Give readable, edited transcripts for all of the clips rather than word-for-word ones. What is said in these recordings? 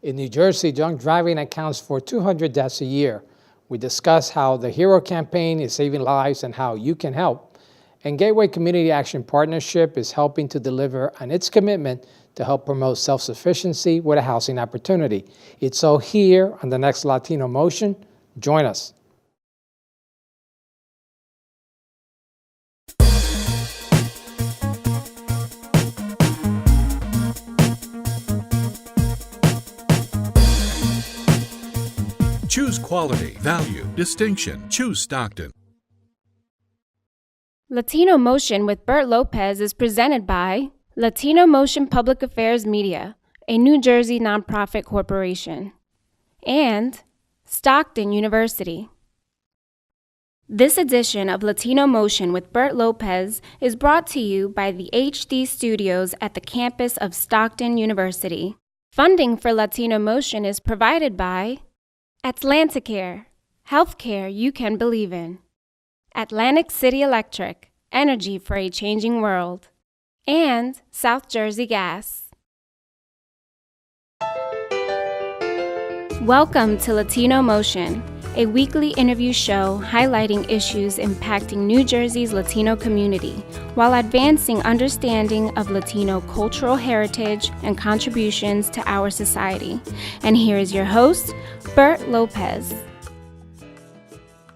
In New Jersey, drunk driving accounts for 200 deaths a year. We discuss how the HERO campaign is saving lives and how you can help. And Gateway Community Action Partnership is helping to deliver on its commitment to help promote self-sufficiency with a housing opportunity. It's all here on the next Latino Motion. Join us. Choose quality, value, distinction. Choose Stockton. Latino Motion with Bert Lopez is presented by Latino Motion Public Affairs Media, a New Jersey nonprofit corporation, and Stockton University. This edition of Latino Motion with Bert Lopez is brought to you by the HD Studios at the campus of Stockton University. Funding for Latino Motion is provided by Atlanticare, healthcare you can believe in. Atlantic City Electric, energy for a changing world. And South Jersey Gas. Welcome to Latino Motion, a weekly interview show highlighting issues impacting New Jersey's Latino community while advancing understanding of Latino cultural heritage and contributions to our society. And here is your host, Bert Lopez.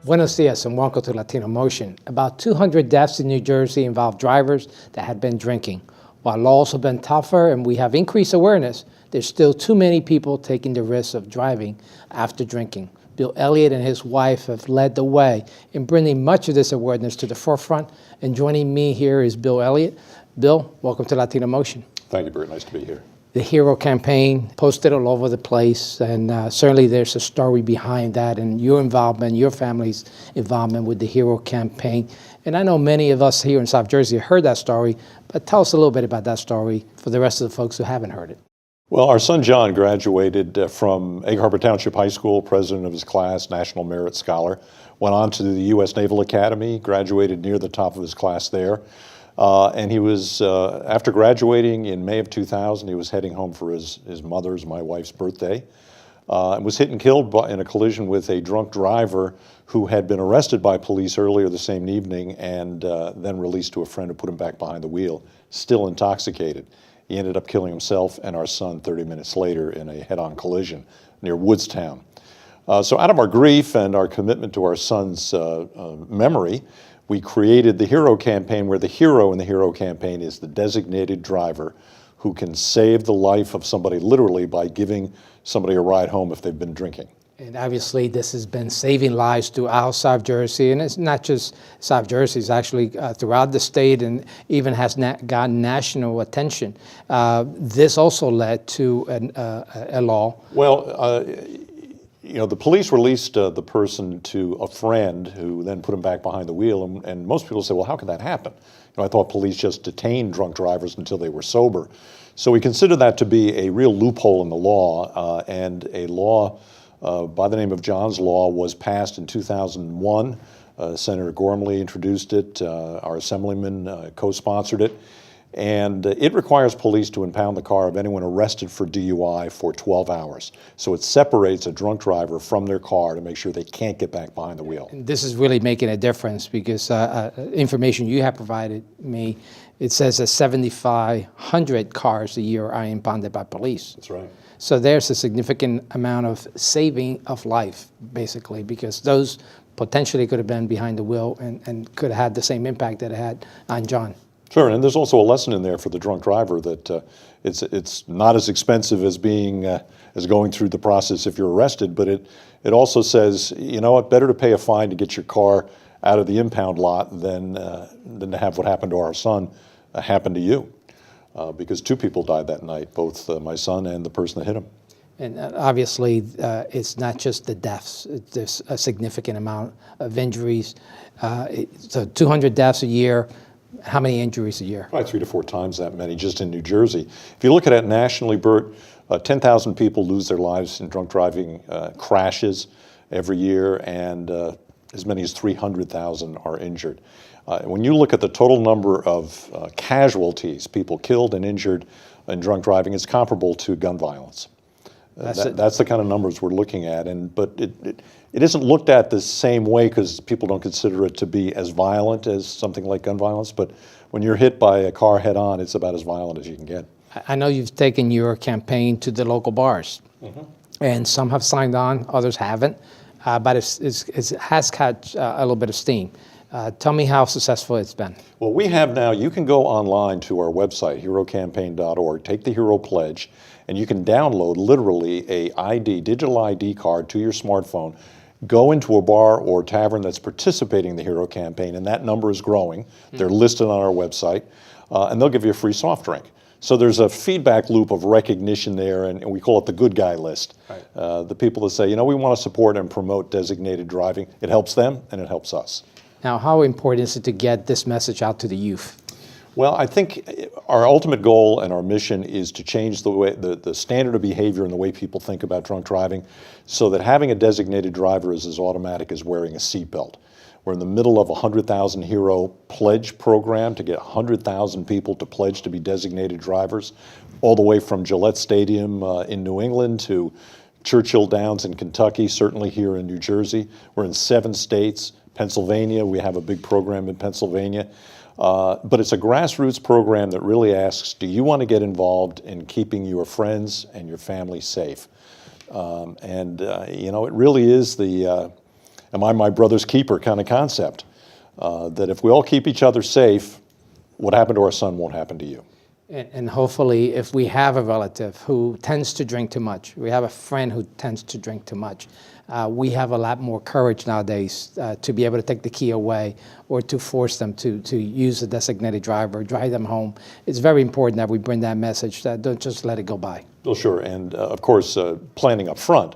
Buenos dias and welcome to Latino Motion. About 200 deaths in New Jersey involve drivers that had been drinking. While laws have been tougher and we have increased awareness, there's still too many people taking the risk of driving after drinking. Bill Elliott and his wife have led the way in bringing much of this awareness to the forefront. And joining me here is Bill Elliott. Bill, welcome to Latino Motion. Thank you, Bert. Nice to be here. The HERO campaign posted all over the place, and certainly there's a story behind that and your involvement, your family's involvement with the HERO campaign. And I know many of us here in South Jersey have heard that story, but tell us a little bit about that story for the rest of the folks who haven't heard it. Well, our son John graduated from Egg Harbor Township High School, president of his class, National Merit Scholar, went on to the U.S. Naval Academy, graduated near the top of his class there. And he was, after graduating in May of 2000, he was heading home for his mother's, my wife's, birthday, and was hit and killed in a collision with a drunk driver who had been arrested by police earlier the same evening and then released to a friend who put him back behind the wheel, still intoxicated. He ended up killing himself and our son 30 minutes later in a head-on collision near Woodstown. So out of our grief and our commitment to our son's memory, we created the HERO campaign, where the hero in the HERO campaign is the designated driver who can save the life of somebody literally by giving somebody a ride home if they've been drinking. And obviously this has been saving lives throughout South Jersey, and it's not just South Jersey, it's actually throughout the state and even has gotten national attention. This also led to a law. Well, you know, the police released the person to a friend who then put him back behind the wheel, and most people say, well, how could that happen? You know, I thought police just detained drunk drivers until they were sober. So we consider that to be a real loophole in the law, and a law by the name of John's Law was passed in 2001. Senator Gormley introduced it, our assemblyman co-sponsored it, and it requires police to impound the car of anyone arrested for DUI for 12 hours. So it separates a drunk driver from their car to make sure they can't get back behind the wheel. This is really making a difference because information you have provided me, it says that 7,500 cars a year are impounded by police. That's right. So there's a significant amount of saving of life, basically, because those potentially could have been behind the wheel and could have had the same impact that it had on John. Sure, and there's also a lesson in there for the drunk driver that it's not as expensive as being as going through the process if you're arrested, but it also says, you know what, better to pay a fine to get your car out of the impound lot than to have what happened to our son happen to you. Because two people died that night, both my son and the person that hit him. And obviously, it's not just the deaths. There's a significant amount of injuries. So 200 deaths a year. How many injuries a year? Probably 3 to 4 times that many just in New Jersey. If you look at it nationally, Bert, 10,000 people lose their lives in drunk driving crashes every year, and as many as 300,000 are injured. When you look at the total number of casualties, people killed and injured in drunk driving, it's comparable to gun violence. That's the kind of numbers we're looking at, but it isn't looked at the same way because people don't consider it to be as violent as something like gun violence, but when you're hit by a car head on, it's about as violent as you can get. I know you've taken your campaign to the local bars, and some have signed on, others haven't, but it has caught a little bit of steam. Tell me how successful it's been. Well, we have now, you can go online to our website, herocampaign.org, take the Hero Pledge, and you can download literally a digital ID card to your smartphone, go into a bar or tavern that's participating in the Hero Campaign, and that number is growing. They're listed on our website, and they'll give you a free soft drink. So there's a feedback loop of recognition there, and we call it the good guy list. Right. The people that say, you know, we want to support and promote designated driving. It helps them, and it helps us. Now, how important is it to get this message out to the youth? Well, I think our ultimate goal and our mission is to change the way the standard of behavior and the way people think about drunk driving, so that having a designated driver is as automatic as wearing a seatbelt. We're in the middle of a 100,000 Hero Pledge program to get 100,000 people to pledge to be designated drivers, all the way from Gillette Stadium in New England to Churchill Downs in Kentucky, certainly here in New Jersey. We're in 7 states. Pennsylvania, we have a big program in Pennsylvania. But it's a grassroots program that really asks, do you want to get involved in keeping your friends and your family safe? You know, it really is the am I my brother's keeper kind of concept, that if we all keep each other safe, what happened to our son won't happen to you. And hopefully, if we have a relative who tends to drink too much, we have a friend who tends to drink too much, we have a lot more courage nowadays to be able to take the key away or to force them to use a designated driver, drive them home. It's very important that we bring that message, that don't just let it go by. Well, sure, and of course, planning up front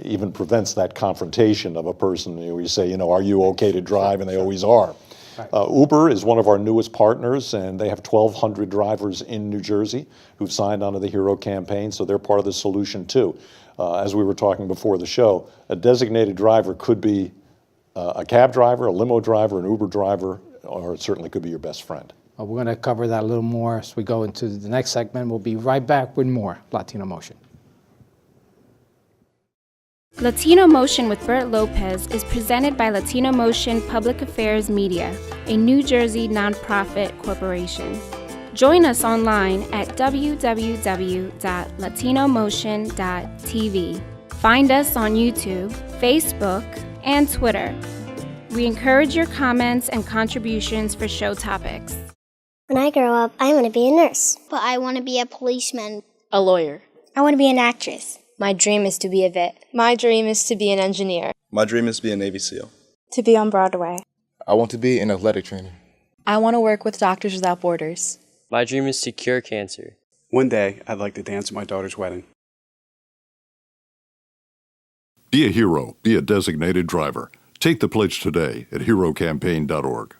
even prevents that confrontation of a person where you say, you know, are you okay to drive? And they always are. Right. Uber is one of our newest partners, and they have 1,200 drivers in New Jersey who've signed onto the Hero Campaign, so they're part of the solution too. As we were talking before the show, a designated driver could be a cab driver, a limo driver, an Uber driver, or it certainly could be your best friend. We're going to cover that a little more as we go into the next segment. We'll be right back with more Latino Motion. Latino Motion with Bert Lopez is presented by Latino Motion Public Affairs Media, a New Jersey nonprofit corporation. Join us online at www.latinomotion.tv. Find us on YouTube, Facebook, and Twitter. We encourage your comments and contributions for show topics. When I grow up, I want to be a nurse. But I want to be a policeman. A lawyer. I want to be an actress. My dream is to be a vet. My dream is to be an engineer. My dream is to be a Navy SEAL. To be on Broadway. I want to be an athletic trainer. I want to work with Doctors Without Borders. My dream is to cure cancer. One day, I'd like to dance at my daughter's wedding. Be a hero. Be a designated driver. Take the pledge today at herocampaign.org.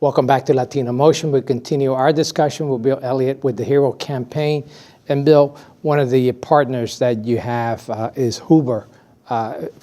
Welcome back to Latino Motion. We continue our discussion with Bill Elliott with the Hero Campaign. And Bill, one of the partners that you have is Uber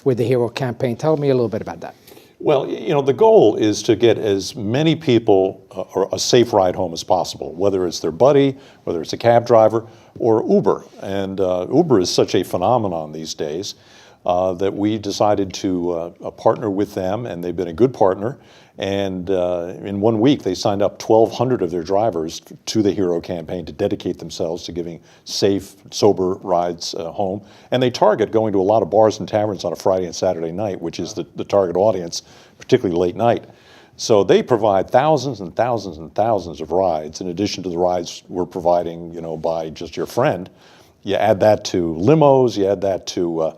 with the Hero Campaign. Tell me a little bit about that. Well, you know, the goal is to get as many people a safe ride home as possible, whether it's their buddy, whether it's a cab driver, or Uber. And Uber is such a phenomenon these days that we decided to partner with them, and they've been a good partner. And in 1 week, they signed up 1,200 of their drivers to the Hero Campaign to dedicate themselves to giving safe, sober rides home. And they target going to a lot of bars and taverns on a Friday and Saturday night, which is the target audience, particularly late night. So they provide thousands and thousands and thousands of rides, in addition to the rides we're providing, you know, by just your friend. You add that to limos, you add that to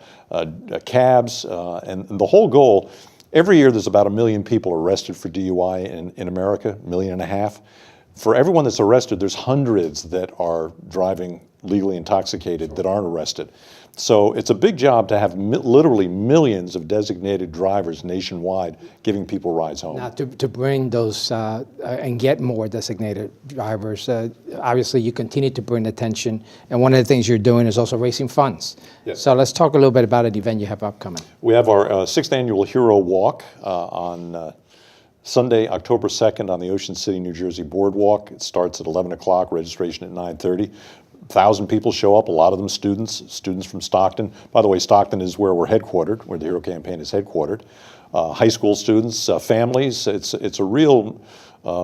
cabs, and the whole goal. Every year there's about 1 million people arrested for DUI in America, 1.5 million. For everyone that's arrested, there's hundreds that are driving legally intoxicated that aren't arrested. So it's a big job to have literally millions of designated drivers nationwide giving people rides home. Now, to bring those and get more designated drivers, obviously you continue to bring attention, and one of the things you're doing is also raising funds. Yes. So let's talk a little bit about an event you have upcoming. We have our 6th annual Hero Walk on Sunday, October 2nd on the Ocean City, New Jersey Boardwalk. It starts at 11 o'clock, registration at 9:30. 1,000 people show up, a lot of them students from Stockton. By the way, Stockton is where we're headquartered, where the Hero Campaign is headquartered. High school students, families. It's a real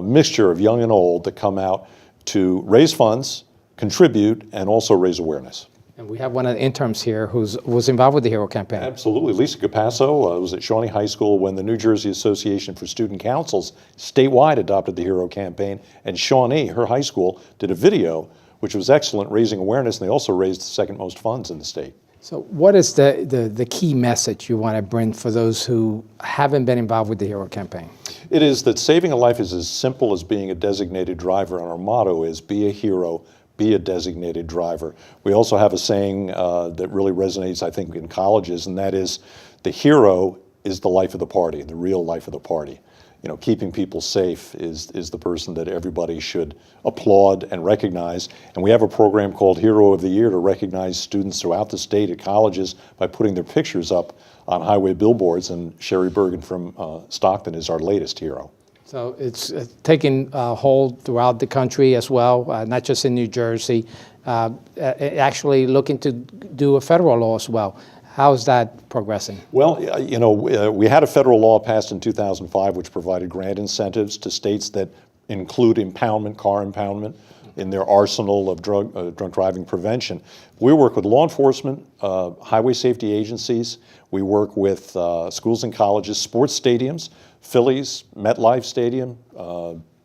mixture of young and old that come out to raise funds, contribute, and also raise awareness. And we have one of the interns here was involved with the Hero Campaign. Absolutely. Lisa Capasso was at Shawnee High School when the New Jersey Association for Student Councils statewide adopted the Hero Campaign, and Shawnee, her high school, did a video which was excellent, raising awareness, and they also raised the second most funds in the state. So what is the key message you want to bring for those who haven't been involved with the Hero Campaign? It is that saving a life is as simple as being a designated driver, and our motto is be a hero, be a designated driver. We also have a saying that really resonates, I think, in colleges, and that is the hero is the life of the party, the real life of the party. You know, keeping people safe is the person that everybody should applaud and recognize. And we have a program called Hero of the Year to recognize students throughout the state at colleges by putting their pictures up on highway billboards, and Sherry Bergen from Stockton is our latest hero. So it's taking hold throughout the country as well, not just in New Jersey, actually looking to do a federal law as well. How's that progressing? Well, you know, we had a federal law passed in 2005 which provided grant incentives to states that include impoundment, car impoundment, in their arsenal of drunk driving prevention. We work with law enforcement, highway safety agencies. We work with schools and colleges, sports stadiums, Phillies, MetLife Stadium,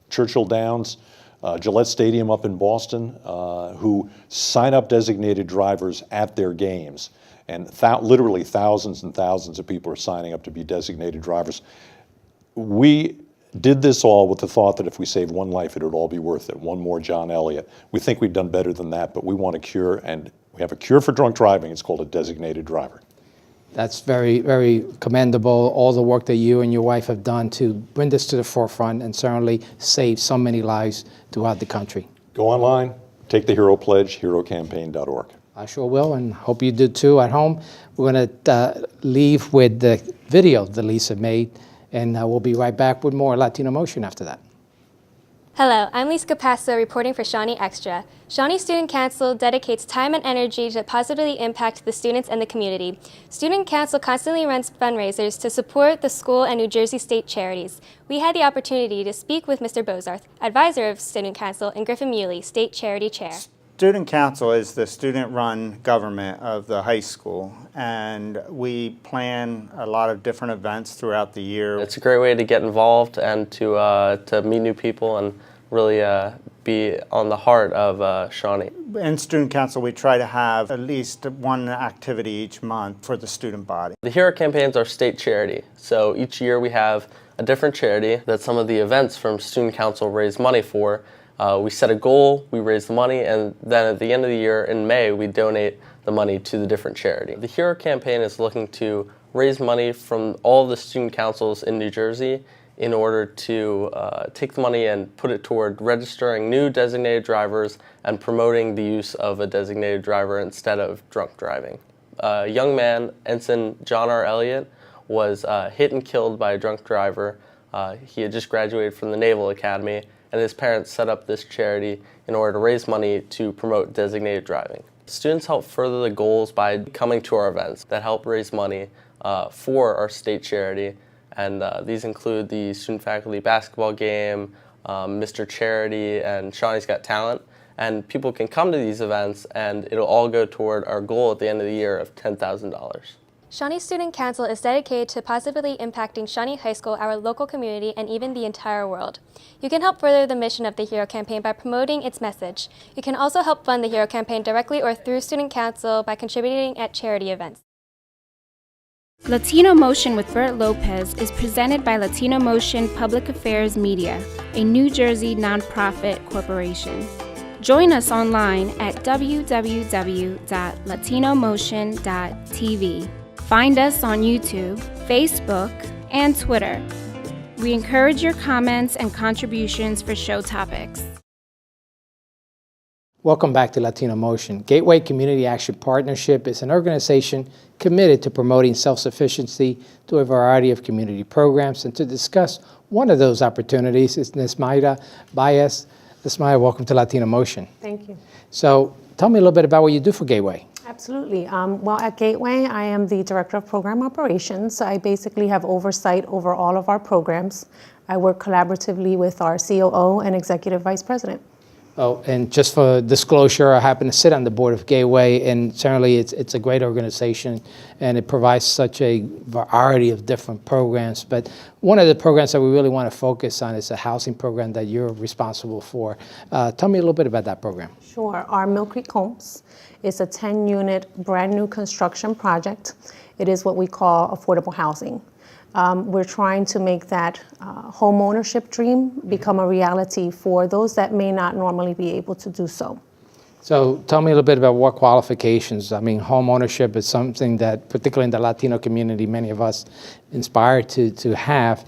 Churchill Downs, Gillette Stadium up in Boston, who sign up designated drivers at their games. And literally thousands and thousands of people are signing up to be designated drivers. We did this all with the thought that if we save one life, it would all be worth it. One more John Elliott. We think we've done better than that, but we want a cure, and we have a cure for drunk driving. It's called a designated driver. That's very, very commendable, all the work that you and your wife have done to bring this to the forefront and certainly save so many lives throughout the country. Go online, take the Hero Pledge, herocampaign.org. I sure will, and hope you do too at home. We're going to leave with the video that Lisa made, and we'll be right back with more Latino Motion after that. Hello, I'm Lisa Capasso reporting for Shawnee Extra. Shawnee Student Council dedicates time and energy to positively impact the students and the community. Student Council constantly runs fundraisers to support the school and New Jersey state charities. We had the opportunity to speak with Mr. Bozarth, advisor of Student Council, and Griffin Muley, state charity chair. Student Council is the student-run government of the high school, and we plan a lot of different events throughout the year. It's a great way to get involved and to meet new people and really be on the heart of Shawnee. In Student Council, we try to have at least one activity each month for the student body. The Hero Campaign is our state charity, so each year we have a different charity that some of the events from Student Council raise money for. We set a goal, we raise the money, and then at the end of the year in May, we donate the money to the different charity. The Hero Campaign is looking to raise money from all of the student councils in New Jersey in order to take the money and put it toward registering new designated drivers and promoting the use of a designated driver instead of drunk driving. A young man, Ensign John R. Elliott, was hit and killed by a drunk driver. He had just graduated from the Naval Academy, and his parents set up this charity in order to raise money to promote designated driving. Students help further the goals by coming to our events that help raise money for our state charity, and these include the student faculty basketball game, Mr. Charity, and Shawnee's Got Talent. And people can come to these events and it'll all go toward our goal at the end of the year of $10,000. Shawnee Student Council is dedicated to positively impacting Shawnee High School, our local community, and even the entire world. You can help further the mission of the Hero Campaign by promoting its message. You can also help fund the Hero Campaign directly or through Student Council by contributing at charity events. Latino Motion with Bert Lopez is presented by Latino Motion Public Affairs Media, a New Jersey nonprofit corporation. Join us online at www.latinomotion.tv. Find us on YouTube, Facebook, and Twitter. We encourage your comments and contributions for show topics. Welcome back to Latino Motion. Gateway Community Action Partnership is an organization committed to promoting self-sufficiency through a variety of community programs. And to discuss One of those opportunities is Nismaida Baez. Nismaida, welcome to Latino Motion. Thank you. So tell me a little bit about what you do for Gateway. Absolutely. Well, at Gateway, I am the Director of Program Operations. I basically have oversight over all of our programs. I work collaboratively with our COO and Executive Vice President. Oh, and just for disclosure, I happen to sit on the board of Gateway, and certainly it's a great organization, and it provides such a variety of different programs. But one of the programs that we really want to focus on is a housing program that you're responsible for. Tell me a little bit about that program. Sure. Our Mill Creek Homes is a 10-unit brand new construction project. It is what we call affordable housing. We're trying to make that home ownership dream become a reality for those that may not normally be able to do so. So tell me a little bit about what qualifications. I mean, home ownership is something that, particularly in the Latino community, many of us inspire to have.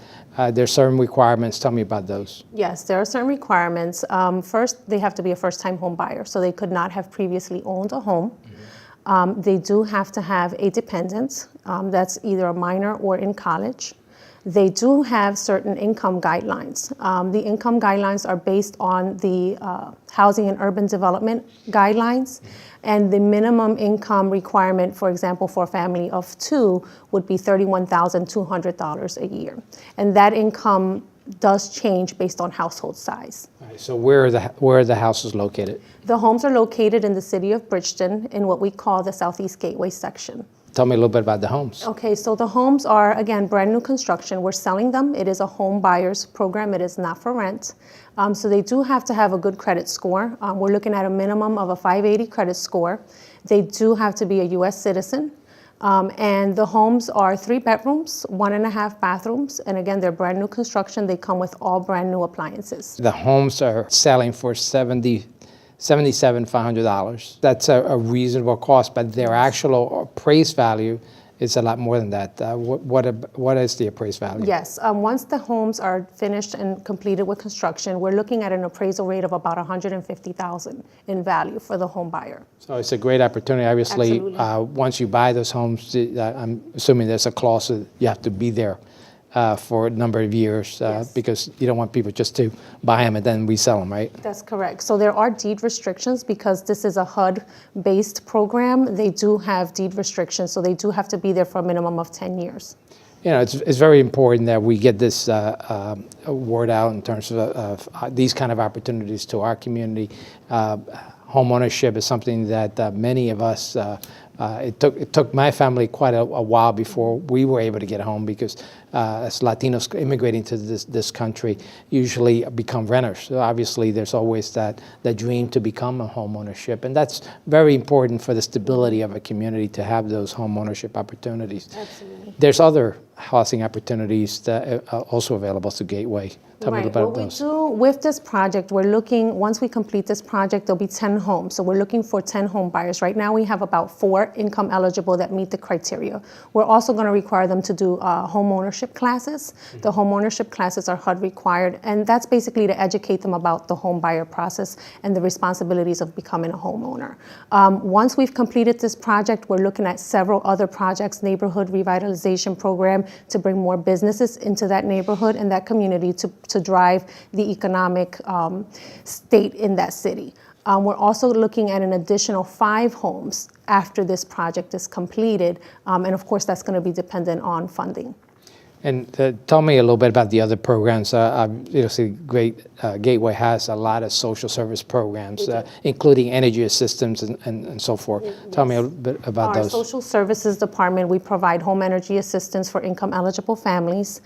There's certain requirements. Tell me about those. Yes, there are certain requirements. First, they have to be a first-time home buyer, so they could not have previously owned a home. They do have to have a dependent, that's either a minor or in college. They do have certain income guidelines. The income guidelines are based on the Housing and Urban Development guidelines, and the minimum income requirement, for example, for a family of two would be $31,200 a year. And that income does change based on household size. All right, so where are the houses located? The homes are located in the city of Bridgeton in what we call the Southeast Gateway section. Tell me a little bit about the homes. Okay, so the homes are, again, brand new construction. We're selling them. It is a home buyers program. It is not for rent. So they do have to have a good credit score. We're looking at a minimum of a 580 credit score. They do have to be a U.S. citizen. And the homes are 3 bedrooms, 1.5 bathrooms. And again, they're brand new construction. They come with all brand new appliances. The homes are selling for $77,500. That's a reasonable cost, but their actual appraised value is a lot more than that. What is the appraised value? Yes, once the homes are finished and completed with construction, we're looking at an appraisal rate of about $150,000 in value for the home buyer. So it's a great opportunity. Obviously, once you buy those homes, I'm assuming there's a clause that you have to be there for a number of years, Yes. because you don't want people just to buy them and then resell them, right? That's correct. So there are deed restrictions because this is a HUD-based program. They do have deed restrictions, so they do have to be there for a minimum of 10 years. You know, it's very important that we get this word out in terms of these kind of opportunities to our community. Home ownership is something that many of us, it took my family quite a while before we were able to get home, because as Latinos immigrating to this country usually become renters. So obviously there's always that dream to become a home ownership, and that's very important for the stability of a community to have those home ownership opportunities. Absolutely. There's other housing opportunities that are also available to Gateway. Tell me Right. about What those. we do with this project, we're looking, once we complete this project, there'll be 10 homes. So we're looking for 10 home buyers. Right now we have about 4 income eligible that meet the criteria. We're also going to require them to do home ownership classes. The home ownership classes are HUD required, and that's basically to educate them about the home buyer process and the responsibilities of becoming a homeowner. Once we've completed this project, we're looking at several other projects, neighborhood revitalization program, to bring more businesses into that neighborhood and that community to drive the economic state in that city. We're also looking at an additional 5 homes after this project is completed, and of course that's going to be dependent on funding. And tell me a little bit about the other programs. Gateway has a lot of social service programs, including energy assistance and so forth. Tell me a little bit about those. Our social services department, we provide home energy assistance for income eligible families,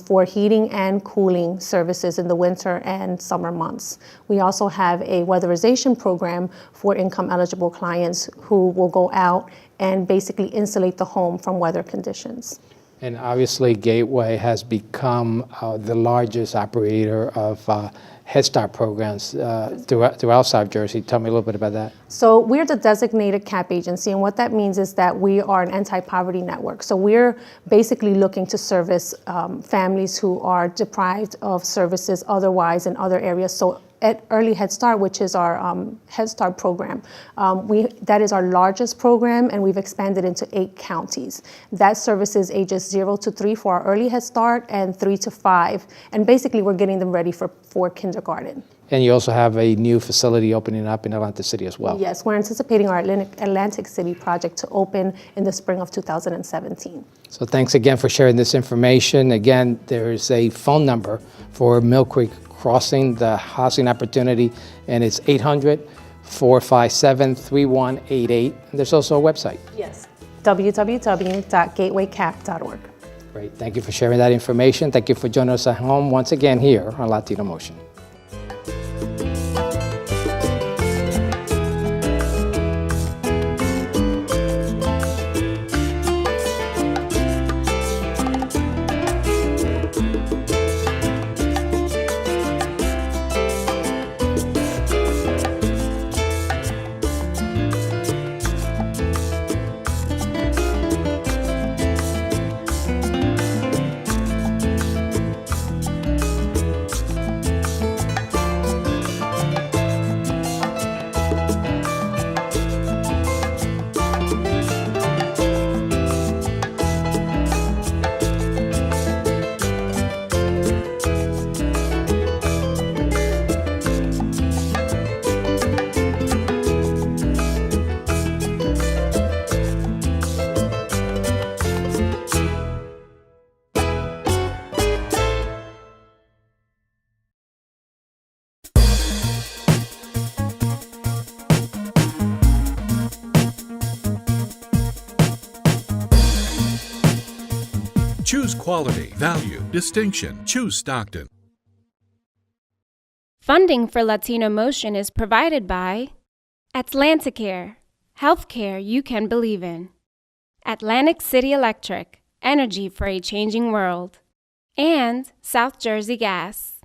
for heating and cooling services in the winter and summer months. We also have a weatherization program for income eligible clients who will go out and basically insulate the home from weather conditions. And obviously, Gateway has become the largest operator of Head Start programs throughout South Jersey. Tell me a little bit about that. So we're the designated CAP agency, and what that means is that we are an anti-poverty network. So we're basically looking to service families who are deprived of services otherwise in other areas. So Early Head Start, which is our Head Start program. That is our largest program, and we've expanded into 8 counties. That services ages 0 to 3 for our Early Head Start and 3 to 5. And basically, we're getting them ready for kindergarten. And you also have a new facility opening up in Atlantic City as well. Yes, we're anticipating our Atlantic City project to open in the spring of 2017. So thanks again for sharing this information. Again, there is a phone number for Mill Creek Crossing, the housing opportunity, and it's 800-457-3188. And there's also a website. Yes, www.gatewaycap.org. Great, thank you for sharing that information. Thank you for joining us at home once again here on Latino Motion. Choose quality, value, distinction. Choose Stockton. Funding for Latino Motion is provided by Atlanticare, healthcare you can believe in. Atlantic City Electric, energy for a changing world. And South Jersey Gas.